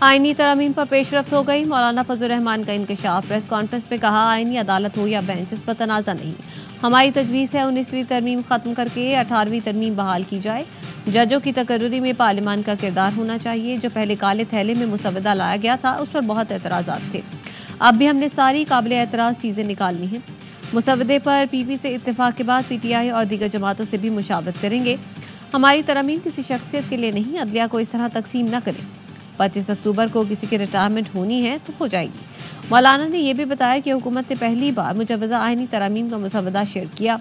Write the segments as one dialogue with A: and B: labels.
A: आईनी तरमीम पर पेशरफ्त हो गई। मौलाना फजल रहमान का इंकशाफ। प्रेस कॉन्फ्रेंस में कहा, आईनी अदालत हो या बेंच, इस पर तनाज़ा नहीं। हमारी तजवीज़ है 19वीं तरमीम ख़त्म करके 18वीं तरमीम बहाल की जाए। जजों की तकर्रुरी में पार्लियामान का किरदार होना चाहिए। जो पहले काले थैले में मुसवदा लाया गया था उस पर बहुत एतराज़ात थे। अब भी हमने सारी काबिल एतराज़ चीज़ें निकालनी हैं। मुसवदे पर पीपी से इत्तेफाक के बाद पीटीआई और दीगर जमातों से भी मुशावरत करेंगे। हमारी तरमीम किसी शख्सियत के लिए नहीं, अदलिया को इस तरह तकसीम न करें। 25 अक्टूबर को किसी की रिटायरमेंट होनी है तो हो जाएगी। मौलाना ने यह भी बताया कि हुकूमत ने पहली बार मुजव्वज़ा आईनी तरमीम का मुसवदा शेयर किया।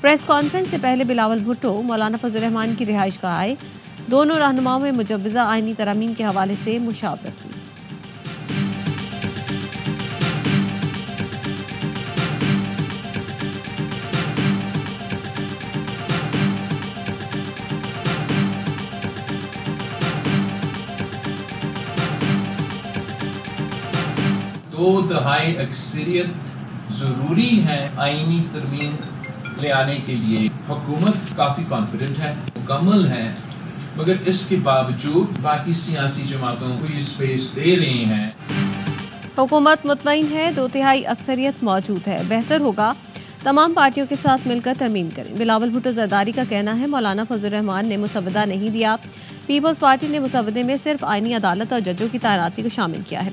A: प्रेस कॉन्फ्रेंस से पहले बिलावल भुट्टो मौलाना फजल रहमान की रिहाइशगाह आए। दोनों रहनुमाओं में मुजव्वज़ा आईनी तरमीम के हवाले से मुशावरत हुई।
B: दो दहाई अक्सरियत जरूरी है आईनी तरमीम ले आने के लिए। हुकूमत काफी कॉन्फिडेंट है, मुकम्मल है, मगर इसके बावजूद बाकी सियासी जमातों को ये स्पेस दे रही हैं।
A: हुकूमत मुतमईन है, 2/3 अक्सरियत मौजूद है। बेहतर होगा तमाम पार्टियों के साथ मिलकर तरमीम करें। बिलावल भुट्टो जरदारी का कहना है, मौलाना फजल रहमान ने मुसवदा नहीं दिया। पीपल्स पार्टी ने मुसवदे में सिर्फ आईनी अदालत और जजों की तैनाती को शामिल किया है।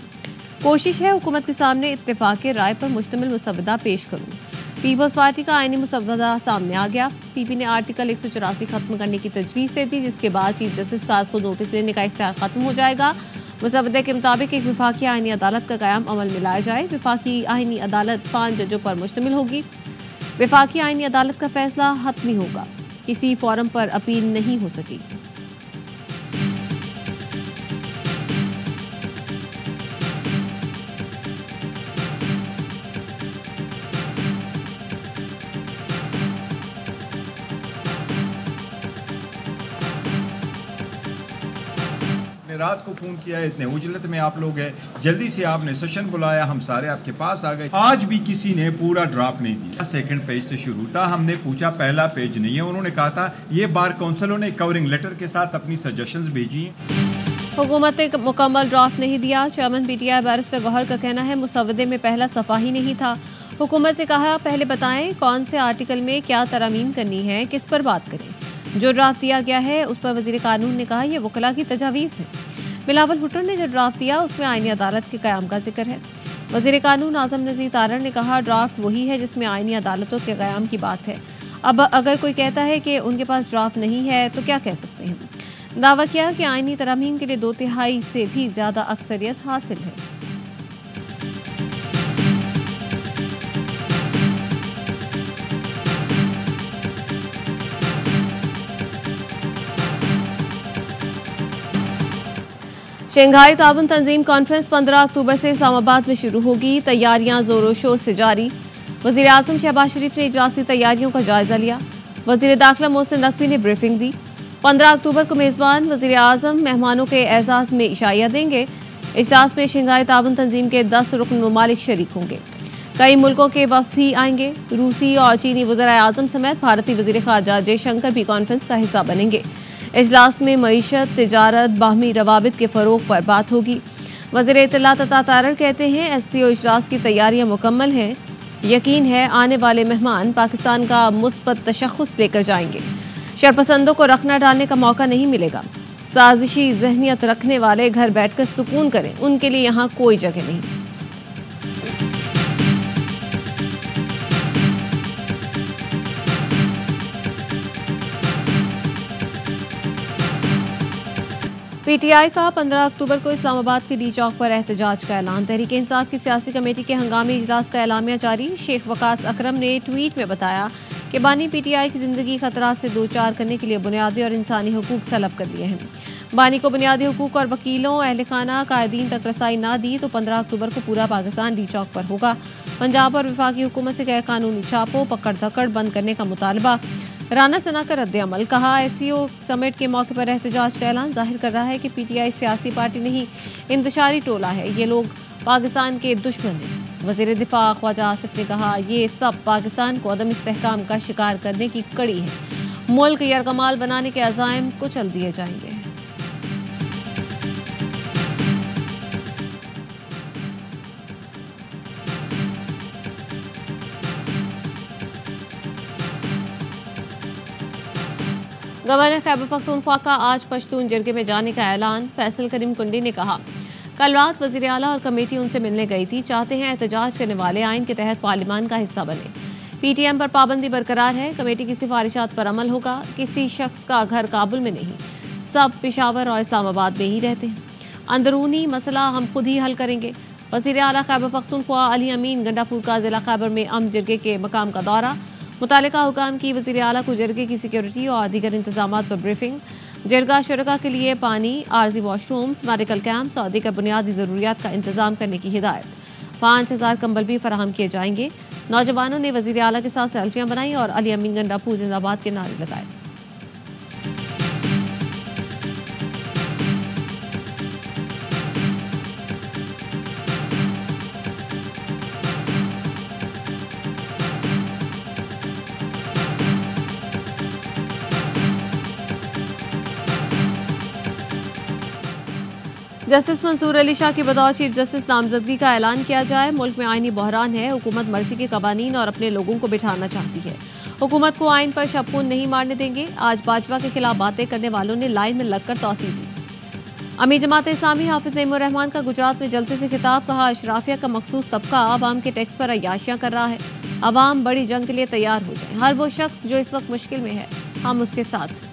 A: कोशिश है हुकूमत के सामने इत्तेफाक राय पर मुश्तमिल मुसवदा पेश करूं। पीपल्स पार्टी का आईनी मुसवदा सामने आ गया। पीपी ने आर्टिकल 184 खत्म करने की तजवीज़ दे दी, जिसके बाद चीफ जस्टिस काज को नोटिस लेने का इख्तियार खत्म हो जाएगा। मुसवदे के मुताबिक एक विफाकी आईनी अदालत का क़याम अमल में लाया जाए। विफाकी आईनी अदालत 5 जजों पर मुश्तमिल होगी। विफाकी आईनी अदालत का फैसला हतमी होगा, किसी फोरम पर अपील नहीं हो सकेगी।
C: रात को फोन किया, इतने उजलत में आप लोग हैं, जल्दी से आपने सेशन बुलाया, हम सारे आपके पास आ गए। आज भी किसी ने पूरा ड्राफ्ट नहीं दिया। सेकंड पेज से शुरू था, हमने पूछा पहला पेज नहीं है। उन्होंने कहा था ये बार काउंसिलों ने कवरिंग लेटर के साथ अपनी सजेशंस भेजी हैं।
A: हुकूमत ने मुकम्मल ड्राफ्ट नहीं दिया। चेयरमैन पीटीआई बैरिस्टर गौहर का कहना है, मुसवदे में पहला सफ़ा ही नहीं था। हुकूमत से कहा, पहले बताएं कौन से आर्टिकल में क्या तरमीम करनी है, किस पर बात करें। जो ड्राफ्ट दिया गया है उस पर वज़ीर कानून ने कहा, यह वकला की तजावीज़ है। बिलावल भुट्टो ने जो ड्राफ्ट दिया उसमें आईनी अदालत के क़याम का जिक्र है। वज़ीर कानून आज़म नज़ीर तारड़ ने कहा, ड्राफ्ट वही है जिसमें आईनी अदालतों के क़याम की बात है। अब अगर कोई कहता है कि उनके पास ड्राफ्ट नहीं है तो क्या कह सकते हैं। दावा किया कि आईनी तरमीम के लिए 2/3 से भी ज़्यादा अक्सरियत हासिल है। शंघाई ताउन तंजीम कॉन्फ्रेंस 15 अक्टूबर से इस्लामाबाद में शुरू होगी। तैयारियां जोरों शोर से जारी। वज़ीर आज़म शहबाज शरीफ ने इजलासी तैयारियों का जायजा लिया। वज़ीर दाखिला मोहसिन नकवी ने ब्रीफिंग दी। 15 अक्टूबर को मेज़बान वज़ीर आज़म मेहमानों के एजाज़ में इशाया देंगे। इजलास में शंघाई ताउन तंजीम के 10 रुकन ममालिक शरीक होंगे। कई मुल्कों के वफ़द भी आएंगे। रूसी और चीनी वज़ीर आज़म समेत भारतीय वज़ीर ख़ारजा जयशंकर भी कॉन्फ्रेंस का हिस्सा बनेंगे। इजलास में मईशत, तिजारत, बाहमी रवाबित के फ़रोग पर बात होगी। वज़ीर इत्तलात अता तारड़ कहते हैं, SCO इजलास की तैयारियां मुकम्मल हैं। यकीन है आने वाले मेहमान पाकिस्तान का मुस्बत तशख़्ख़ुस लेकर जाएंगे। शरपसंदों को रखना डालने का मौका नहीं मिलेगा। साजिशी ज़हनियत रखने वाले घर बैठकर सुकून करें, उनके लिए यहाँ कोई जगह नहीं। पीटीआई का 15 अक्टूबर को इस्लामाबाद के डी चौक पर एहतजाज का ऐलान। तहरीक इंसाफ की सियासी कमेटी के हंगामी इजलास का एलामिया जारी। शेख वकास अकरम ने ट्वीट में बताया कि बानी पीटीआई की जिंदगी खतरात से दो चार करने के लिए बुनियादी और इंसानी हुकूक सलब कर लिए हैं। बानी को बुनियादी हुकूक और वकीलों, अहल खाना, कायदीन तक रसाई ना दी तो 15 अक्टूबर को पूरा पाकिस्तान डी चौक पर होगा। पंजाब और वफाकी हुकूमत से गैर कानूनी छापों, पकड़ धकड़ बंद करने का मुतालबा। राना सना का रद्द अमल। कहा, SCO समिट के मौके पर एहतजाज का ऐलान जाहिर कर रहा है कि पीटीआई सियासी पार्टी नहीं, इंतशारी टोला है। ये लोग पाकिस्तान के दुश्मन हैं। वज़ीर दिफा ख्वाजा आसिफ ने कहा, ये सब पाकिस्तान को अदम इस्तेहकाम का शिकार करने की कड़ी है। मुल्क यरगमाल बनाने के अज़ाइम कुचल दिए जाएंगे। गवर्नर खैबर पख्तूनख्वा का आज पश्तून जिरगे में जाने का ऐलान। फैसल करीम कुंडी ने कहा, कल रात वजीर आला और कमेटी उनसे मिलने गई थी। चाहते हैं एहतजाज करने वाले आइन के तहत पार्लियामान का हिस्सा बने। पीटीएम पर पाबंदी बरकरार है। कमेटी की सिफारिशात पर अमल होगा। किसी शख्स का घर काबुल में नहीं, सब पेशावर और इस्लामाबाद में ही रहते हैं। अंदरूनी मसला हम खुद ही हल करेंगे। वजीर आला खैबर पख्तूनख्वा अली अमीन गंडापुर का जिला खैबर में अमन जिरगे के मकाम का दौरा। मुतालिका हुकाम की वजीर आला को जिरगे की सिक्योरिटी और दीगर इंतजामात पर ब्रीफिंग। जिरगा शुरका के लिए पानी, आर्जी वॉशरूम्स, मेडिकल कैंप्स और दीगर बुनियादी ज़रूरियात का इंतजाम करने की हिदायत। 5000 कंबल भी फराहम किए जाएंगे। नौजवानों ने वजीर आला के साथ सेल्फियां बनाई और अली अमीन गंडापुर जिंदाबाद के नारे लगाए। जस्टिस मंसूर अली शाह की बतौर चीफ जस्टिस नामजदगी का ऐलान किया जाए। मुल्क में आईनी बहरान है। हुकूमत मर्जी के कवानीन और अपने लोगों को बिठाना चाहती है। हुकूमत को आइन पर शबकून नहीं मारने देंगे। आज भाजपा के खिलाफ बातें करने वालों ने लाइन में लगकर तौसीह दी। अमीर जमात इस्लामी हाफिज नईमुर रहमान का गुजरात में जलसे से खिताब। कहा, अशराफिया का मखसूस तबका आवाम के टैक्स पर अय्याशियां कर रहा है। आवाम बड़ी जंग के लिए तैयार हो जाए। हर वो शख्स जो इस वक्त मुश्किल में है, हम उसके साथ।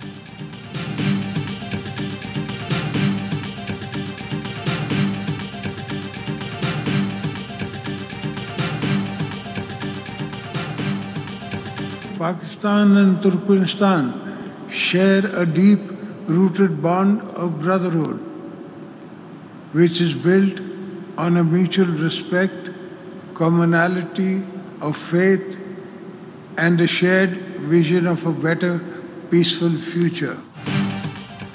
D: Pakistan and Turkmenistan share a deep-rooted bond of brotherhood, which is built on a mutual respect, commonality of faith, and a shared vision of a better, peaceful future.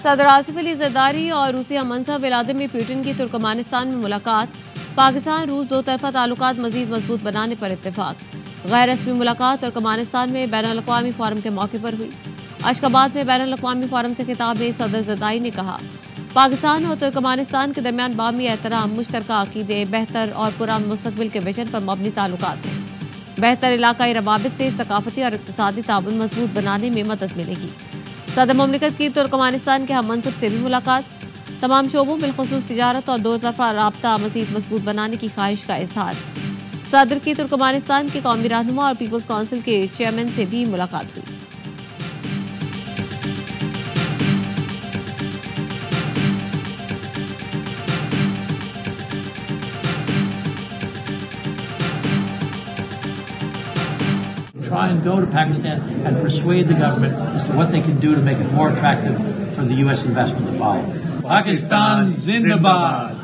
A: सदर आसिफ अली ज़रदारी और रूसी हममंसब व्लादिमीर पुतिन की तुर्कमेनिस्तान में मुलाकात। पाकिस्तान रूस दो तरफा ताल्लुकात मजीद मजबूत बनाने पर इत्तेफाक। गैर रस्मी मुलाकात तुर्कमेनिस्तान में बैनुल-अक़वामी फोरम के मौके पर हुई। अशखाबाद में बैनुल-अक़वामी फोरम से खिताब में सदर ज़रदारी ने कहा, पाकिस्तान और तुर्कमेनिस्तान के दरमियान बामी एहतराम, मुश्तरका अक़ीदे, बेहतर और पुरान मुस्तक़बिल के विजन पर मबनी ताल्लुकात हैं। बेहतर इलाकाई रवाबित से सकाफती और इक़्तिसादी ताउन मजबूत बनाने में मदद मिलेगी। सदर मुमलिकत की तुर्कमेनिस्तान के हममंसब से भी मुलाकात। तमाम शोबों बिलखुसूस तिजारत और दो तरफा राब्ता मज़ीद मजबूत बनाने की ख्वाहिश का इजहार। सदर की तुर्कमेनिस्तान के कौमी रहनुमा और पीपल्स काउंसिल के चेयरमैन से भी मुलाकात हुई।
E: Try and go to Pakistan and persuade the government as to what they can do to make it more attractive for the U.S. investment to follow. Pakistan Zindabad.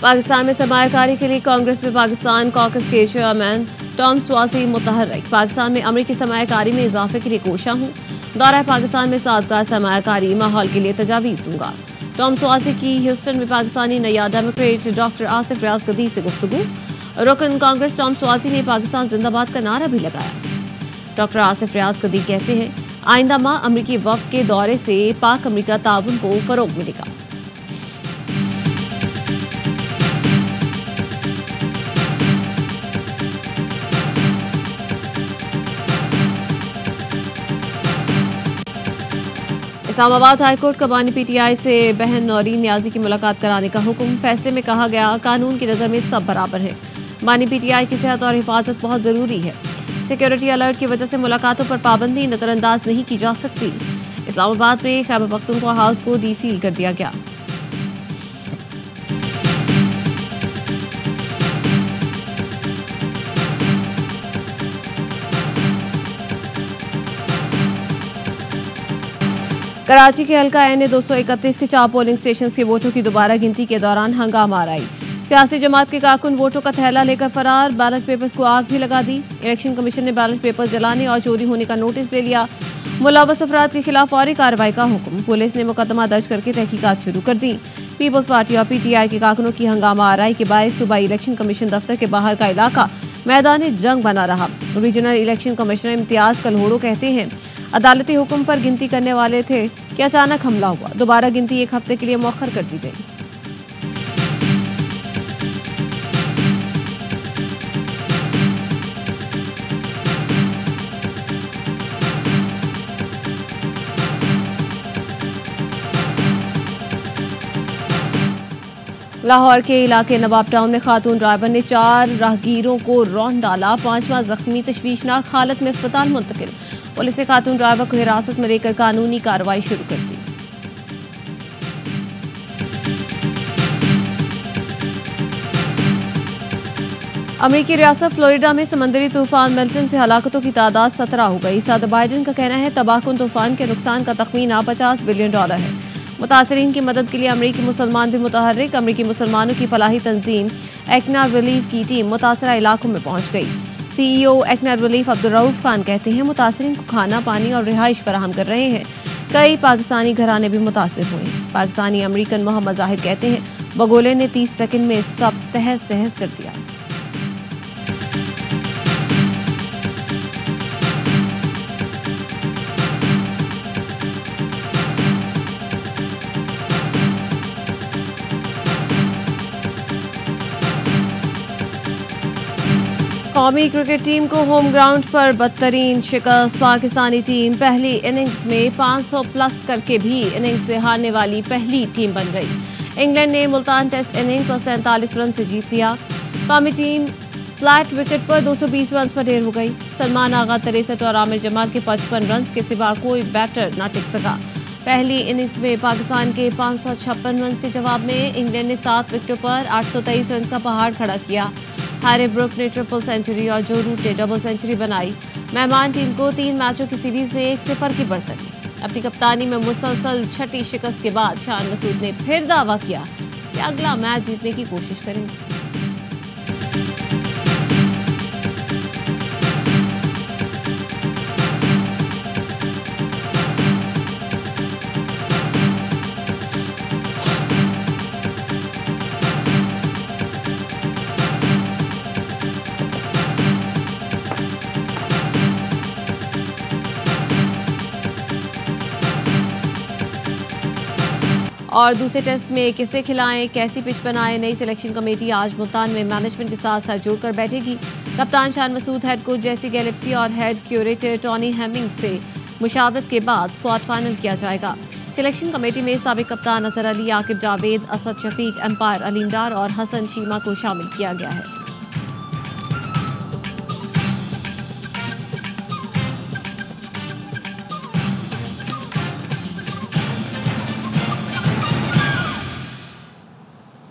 A: Pakistan में सरमायाकारी के लिए कांग्रेस में Pakistan caucus के चेयरमैन टॉम स्वाज़ी मुतहर्रिक। पाकिस्तान में अमरीकी सरमायाकारी में इजाफे के लिए कोशा हूँ। दौरा पाकिस्तान में साजगार सरमायाकारी माहौल के लिए तजावीज़ दूंगा। टॉम स्वाज़ी की ह्यूस्टन में पाकिस्तानी नया डेमोक्रेट डॉक्टर आसिफ रियाज कदी से गुफ्तगू। रुकन कांग्रेस टॉम स्वाज़ी ने पाकिस्तान जिंदाबाद का नारा भी लगाया। डॉक्टर आसिफ रियाज कदी कहते हैं, आइंदा माह अमरीकी वफ़द के दौरे से पाक अमरीका ताउन को फरोग मिलेगा। इस्लामाबाद हाईकोर्ट का बानी पीटीआई से बहन नौरीन नियाजी की मुलाकात कराने का हुक्म। फैसले में कहा गया, कानून की नज़र में सब बराबर है। बानी पीटीआई की सेहत और हिफाजत बहुत ज़रूरी है। सिक्योरिटी अलर्ट की वजह से मुलाकातों पर पाबंदी नज़रअंदाज नहीं की जा सकती। इस्लामाबाद में खैबर पख्तूनख्वा हाउस को डीसील कर दिया गया। कराची के हल्का एन 231 के 4 पोलिंग स्टेशन के वोटों की दोबारा गिनती के दौरान हंगामा आई। सियासी जमात के कारकुन वोटों का थैला लेकर फरार। बैलेट पेपर्स को आग भी लगा दी। इलेक्शन कमीशन ने बैलेट पेपर जलाने और चोरी होने का नोटिस ले लिया। मुलव्वस अफराद के खिलाफ फौरी कार्रवाई का हुक्म। पुलिस ने मुकदमा दर्ज करके तहकीकात शुरू कर दी। पीपल्स पार्टी और पीटीआई के कारकुनों की हंगामा आराई के बायस सुबह इलेक्शन कमीशन दफ्तर के बाहर का इलाका मैदान जंग बना रहा। रीजनल इलेक्शन कमिश्नर इम्तियाज कलहोड़ो कहते हैं, अदालती हुक्म पर गिनती करने वाले थे कि अचानक हमला हुआ। दोबारा गिनती 1 हफ्ते के लिए मौखर कर दी गई। लाहौर के इलाके नवाब टाउन में खातून ड्राइवर ने 4 राहगीरों को रौंद डाला। 5वां जख्मी तशवीशनाक हालत में अस्पताल मुंतकिल। पुलिस ने खातून ड्राइवर को हिरासत में लेकर कानूनी कार्रवाई शुरू कर दी। अमेरिकी रियासत फ्लोरिडा में समंदरी तूफान मिल्टन से हलाकतों की तादाद 17 हो गई। सदर बाइडेन का कहना है तबाहकुन तूफान के नुकसान का तखमीना $50 बिलियन है। मुतासरीन की मदद के लिए अमरीकी मुसलमान भी मुतहर्रिक। अमरीकी मुसलमानों की फलाही तंजीम एक्ना रिलीफ की टीम मुतासरा इलाकों में पहुंच गई। CEO acne relief Abdur Rauf Khan कहते हैं मुतासरीन को खाना पानी और रिहाइश फराहम कर रहे हैं। कई पाकिस्तानी घराने भी मुतासर हुए। पाकिस्तानी अमरीकन मोहम्मद जाहिद कहते हैं बगोले ने 30 सेकंड में सब तहस तहस कर दिया। कौमी क्रिकेट टीम को होम ग्राउंड पर बदतरीन शिकस्त। पाकिस्तानी टीम पहली इनिंग्स में 500 प्लस करके भी इनिंग्स से हारने वाली पहली टीम बन गई। इंग्लैंड ने मुल्तान टेस्ट इनिंग्स और 47 रन से जीत लिया। कौमी टीम फ्लैट विकेट पर 220 रन पर ढेर हो गई। सलमान आगा 63 और आमिर जमाल के 55 रन के सिवा कोई बैटर न टिक सका। पहली इनिंग्स में पाकिस्तान के 556 रन के जवाब में इंग्लैंड ने 7 विकेटों पर 823 रन का पहाड़ खड़ा किया। हैरी ब्रुक ने ट्रिपल सेंचुरी और जो रूट ने डबल सेंचुरी बनाई। मेहमान टीम को 3 मैचों की सीरीज में 1-0 की बढ़त। अपनी कप्तानी में मुसलसल छठी शिकस्त के बाद शान मसूद ने फिर दावा किया कि अगला मैच जीतने की कोशिश करेंगे। और दूसरे टेस्ट में किसे खिलाएं, कैसी पिच बनाएं, नई सिलेक्शन कमेटी आज मुल्तान में मैनेजमेंट के साथ साथ जोड़कर बैठेगी। कप्तान शान मसूद, हेड कोच जेसी गैलिप्सी और हेड क्यूरेटर टॉनी हेमिंग से मुशावरत के बाद स्क्वाड फाइनल किया जाएगा। सिलेक्शन कमेटी में साबिक कप्तान अजहर अली, आकिब जावेद, असद शफीक, एम्पायर अलीम डार और हसन शीमा को शामिल किया गया है।